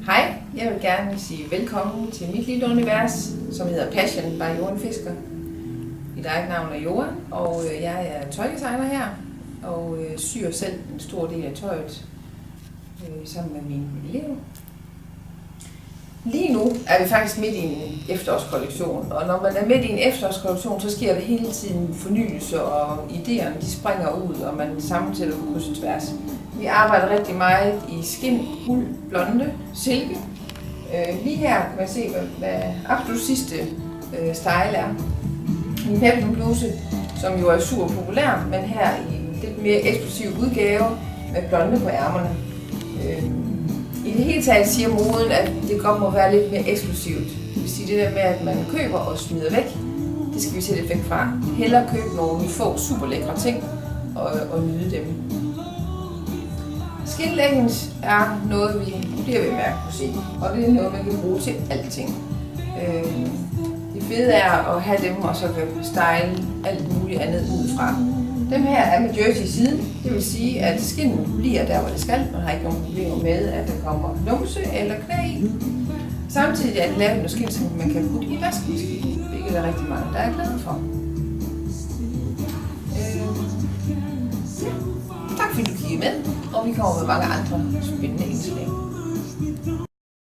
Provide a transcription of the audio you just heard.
Hej, jeg vil gerne sige velkommen til mit lille univers, som hedder Passion by Johan Fisker. Mit eget navn er Johan, og jeg er tøjdesigner her, og syr selv en stor del af tøjet sammen med mine elever. Lige nu er vi faktisk midt i en efterårskollektion, og når man er midt i en efterårskollektion, så sker der hele tiden fornyelse, og idéerne de springer ud, og man sammensætter på kryds og tværs. Vi arbejder rigtig meget i skind, uld, blonde, silke. Lige her kan man se, hvad absolut sidste style er. En peplumbluse, som jo er super populær, men her i en lidt mere eksklusiv udgave med blonde på ærmerne. I det hele taget siger moden, at det godt må være lidt mere eksklusivt. Det vil sige det der med, at man køber og smider væk, det skal vi se lidt væk fra. Hellere købe nogle få super lækre ting og nyde dem. Skin leggings er noget, vi bliver ved med at kunne se, og det er noget, man kan bruge til alting. Det fede er at have dem, og så kan style alt muligt andet udefra. Dem her er med jersey i siden, det vil sige, at skinnen bliver der, hvor det skal. Man har ikke nogen problemer med, at der kommer numse eller knæ i. Samtidig er det lavet med skin, som man kan putte i vaskemaskinen, hvilket er rigtig mange, der er glade for. Tak fordi du kiggede med, og vi kommer med mange andre spændende indslag.